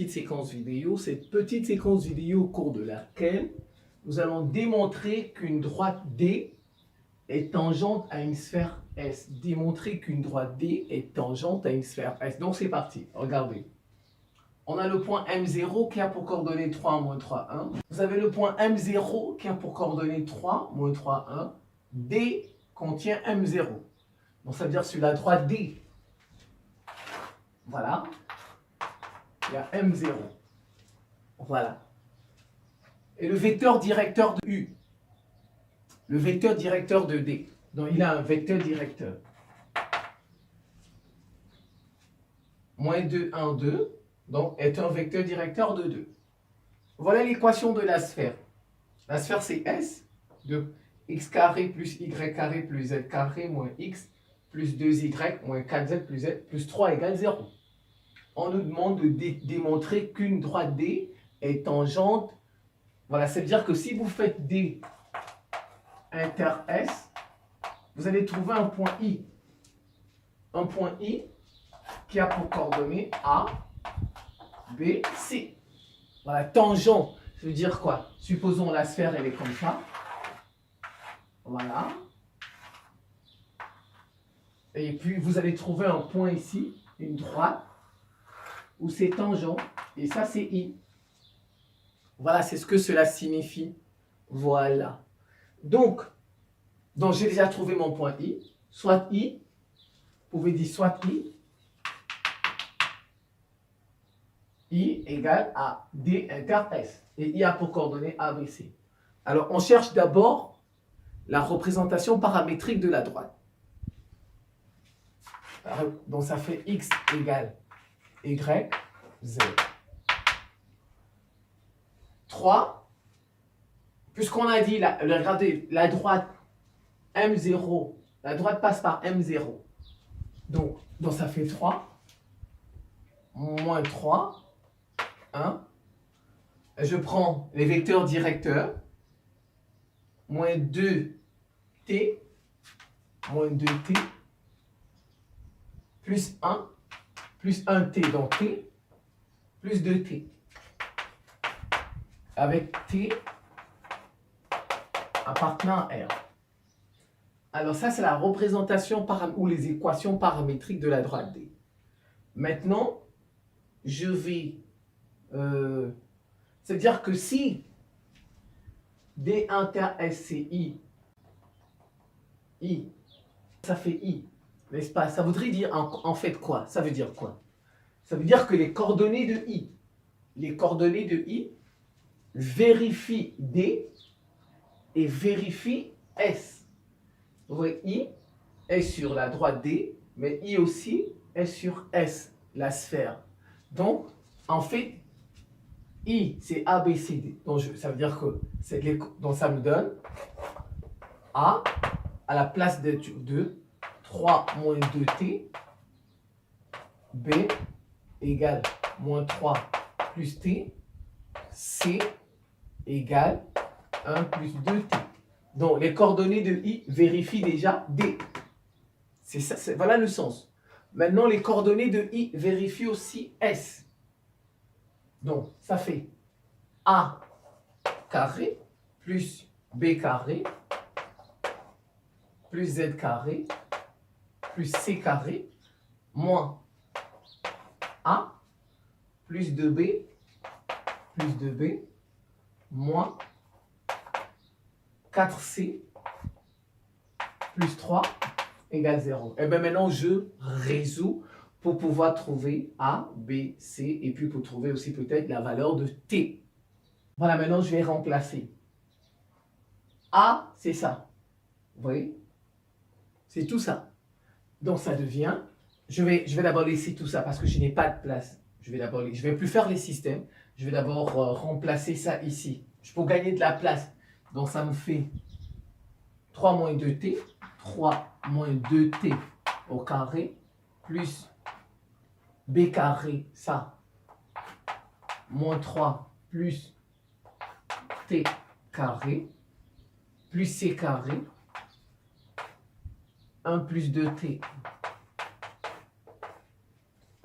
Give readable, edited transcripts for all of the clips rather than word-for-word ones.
petite séquence vidéo. Cette petite séquence vidéo au cours de laquelle nous allons démontrer qu'une droite D est tangente à une sphère S. Démontrer qu'une droite D est tangente à une sphère S. Donc c'est parti, regardez. On a le point M0 qui a pour coordonnées 3, moins 3, 1. Vous avez le point M0 qui a pour coordonnées 3, moins 3, 1. D contient M0. Donc ça veut dire sur la droite D. Voilà. Il y a M0. Voilà. Et le vecteur directeur de U. Le vecteur directeur de D. Donc il a un vecteur directeur. Moins 2, 1, 2. Donc est un vecteur directeur de 2. Voilà l'équation de la sphère. La sphère c'est S de x carré plus y carré plus z carré moins x plus 2y moins 4z plus z plus 3 égale 0. On nous demande de démontrer qu'une droite D est tangente. Voilà, ça veut dire que si vous faites D inter S, vous allez trouver un point I. Un point I qui a pour coordonnées A, B, C. Voilà, tangent, ça veut dire quoi? Supposons la sphère, elle est comme ça. Voilà. Et puis, vous allez trouver un point ici, une droite, où c'est tangent, et ça, c'est I. Voilà, c'est ce que cela signifie. Voilà. Donc j'ai déjà trouvé mon point I. Soit I, vous pouvez dire soit I égale à D inter S. Et I a pour coordonnées A, B, C. Alors, on cherche d'abord la représentation paramétrique de la droite. Donc, ça fait X égale Y, Z. 3, puisqu'on a dit, regardez, la droite M0, la droite passe par M0. Donc ça fait 3, moins 3, 1. Je prends les vecteurs directeurs, moins 2t, moins 2t, plus 1, plus 1t, donc t, plus 2t. Avec t appartenant à R. Alors ça, c'est la représentation ou les équations paramétriques de la droite D. Maintenant, je vais... c'est-à-dire que si D inter S c'est I, ça fait I, n'est-ce pas? Ça voudrait dire en fait quoi? Ça veut dire quoi? Ça veut dire que les coordonnées de I vérifient D et vérifient S. Vous voyez, I est sur la droite D, mais I aussi est sur S, la sphère. Donc, en fait, I, c'est A, B, C, D. Donc, ça veut dire que donc ça me donne A à la place de 3 moins 2T, B égale moins 3 plus T, C égale 1 plus 2T. Donc, les coordonnées de I vérifient déjà D. C'est ça, voilà le sens. Maintenant, les coordonnées de I vérifient aussi S. Donc, ça fait A carré plus B carré plus Z carré plus C carré moins A plus 2B moins 4C plus 3 égale 0. Et bien maintenant, je résous pour pouvoir trouver A, B, C, et puis pour trouver aussi peut-être la valeur de T. Voilà, maintenant je vais remplacer. A, c'est ça. Vous voyez? C'est tout ça. Donc ça devient, je vais d'abord laisser tout ça parce que je n'ai pas de place. Je vais plus faire les systèmes. Je vais d'abord remplacer ça ici. Pour gagner de la place. Donc ça me fait 3 moins 2t, 3 moins 2t au carré, plus b carré, ça, moins 3, plus t carré, plus c carré, 1 plus 2t.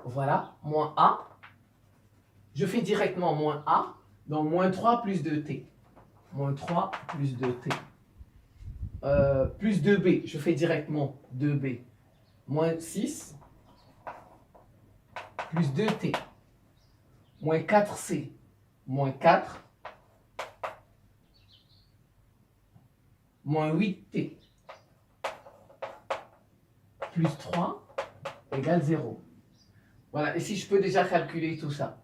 Voilà, moins a. je fais directement moins A, donc moins 3 plus 2t. Moins 3 plus 2t. Plus 2b, je fais directement 2b. Moins 6 plus 2t. Moins 4c. Moins 4. Moins 8t. Plus 3 égale 0. Voilà, et si je peux déjà calculer tout ça.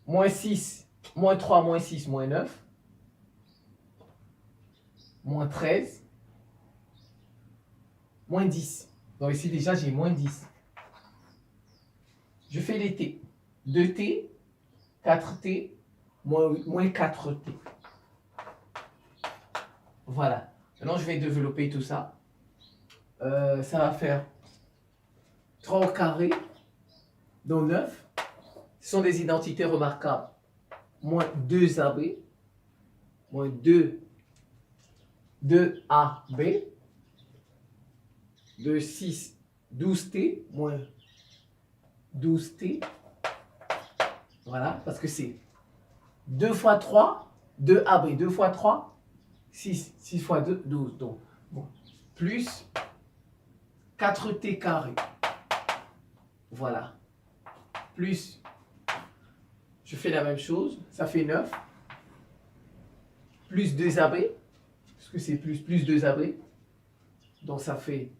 Moins 6, moins 3, moins 6, moins 9. Moins 13. Moins 10. Donc ici déjà j'ai moins 10. Je fais les t. 2t, 4t, moins 4t. Voilà. Maintenant je vais développer tout ça. Ça va faire 3 au carré, donc 9. Ce sont des identités remarquables. Moins 2ab, moins 2ab, de 6, 12t, moins 12t. Voilà, parce que c'est 2 fois 3, 2ab, 2 fois 3, 6, 6 fois 2, 12. Donc, bon, plus 4t carré. Voilà. Plus, je fais la même chose, ça fait 9. Plus 2ab, parce que c'est plus 2ab. Donc ça fait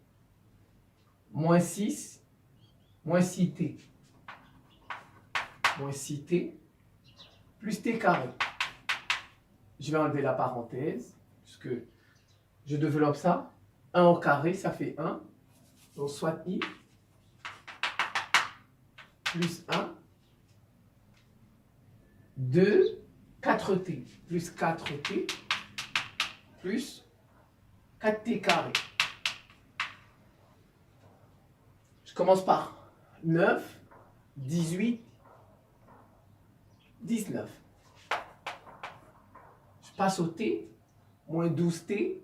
moins 6, moins 6t. Moins 6t, plus t carré. Je vais enlever la parenthèse, puisque je développe ça. 1 au carré, ça fait 1. Donc soit i, plus 1, 2, 4t, plus 4t, plus 4t carré. Je commence par 9, 18, 19. Je passe au t, moins 12t,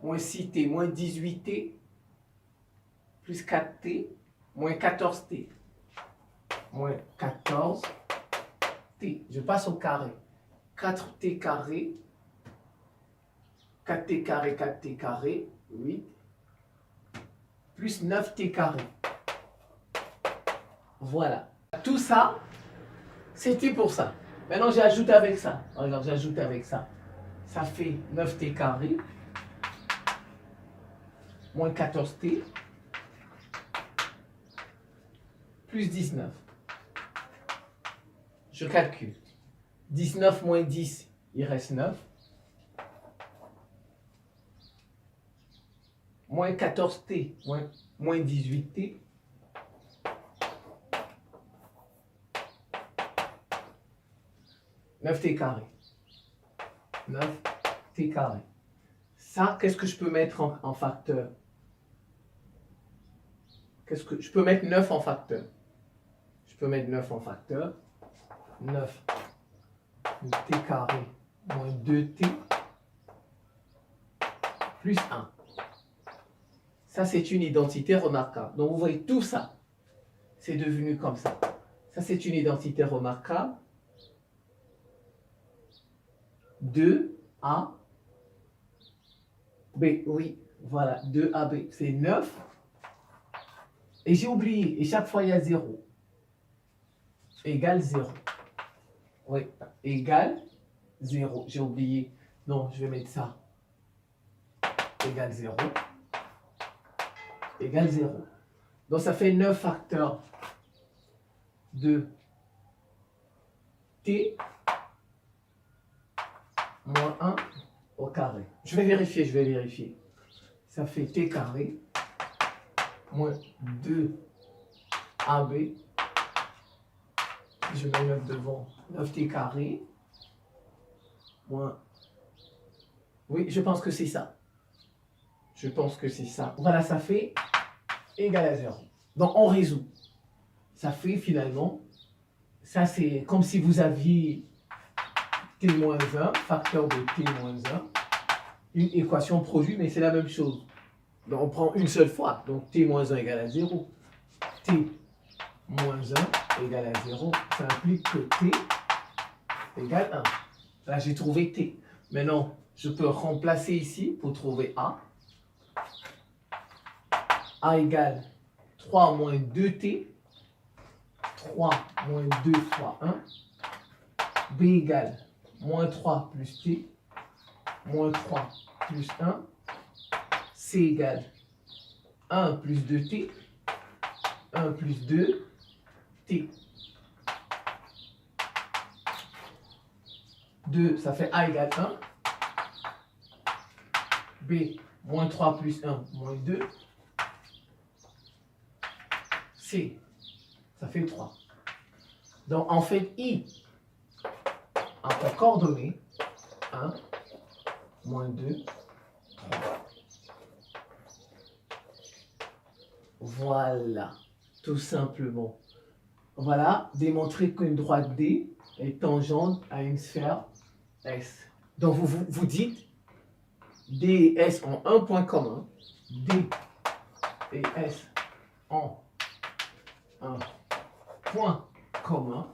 moins 6t, moins 18t, plus 4t, moins 14t, moins 14t. Je passe au carré. 4t carré, 4t carré, 4t carré, 8, plus 9t carré. Voilà. Tout ça, c'était pour ça. Maintenant, j'ajoute avec ça. Regarde, j'ajoute avec ça. Ça fait 9t carré, moins 14t, plus 19. Je calcule. 19 moins 10, il reste 9. Moins 14t, moins 18t. « 9t carré. 9t carré. Ça, qu'est-ce que je peux mettre en facteur? Je peux mettre 9 en facteur. Je peux mettre 9 en facteur. 9 t carré moins 2t plus 1. Ça, c'est une identité remarquable. Donc, vous voyez, tout ça, c'est devenu comme ça. Ça, c'est une identité remarquable. 2A, B, oui, voilà, 2AB, c'est 9. Et j'ai oublié, et chaque fois, il y a 0. Égale 0. Oui, égale 0. J'ai oublié. Non, je vais mettre ça. Égale 0. Égale 0. Donc, ça fait 9 facteurs de t moins 1 au carré. Je vais vérifier. Ça fait t carré moins 2ab. Je mets 9 devant. 9t carré moins... Oui, je pense que c'est ça. Voilà, ça fait égal à 0. Donc, on résout. Ça fait finalement... Ça, c'est comme si vous aviez t-1, facteur de t-1, une équation produit, mais c'est la même chose. Donc, on prend une seule fois. Donc, t-1 égale à 0. T moins 1 égale à 0, ça implique que t égale 1. Là, j'ai trouvé t. Maintenant, je peux remplacer ici pour trouver a. A égale 3 moins 2t. 3 moins 2 fois 1. B égale moins 3 plus t. Moins 3 plus 1. C égale 1 plus 2t. 1 plus 2, t. 2, ça fait a égale 1. B, moins 3 plus 1, moins 2. C, ça fait 3. Donc, en fait, I, en coordonnées, 1, moins 2, 3. Voilà, tout simplement. Voilà, démontrer qu'une droite D est tangente à une sphère S. Donc, vous dites D et S ont un point commun. D et S ont un point commun.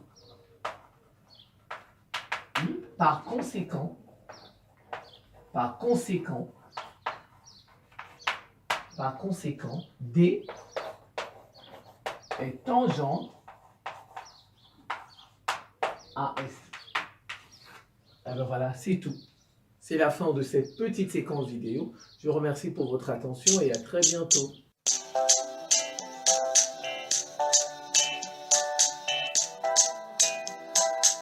Par conséquent, D est tangente à S. Alors voilà, c'est tout. C'est la fin de cette petite séquence vidéo. Je vous remercie pour votre attention et à très bientôt.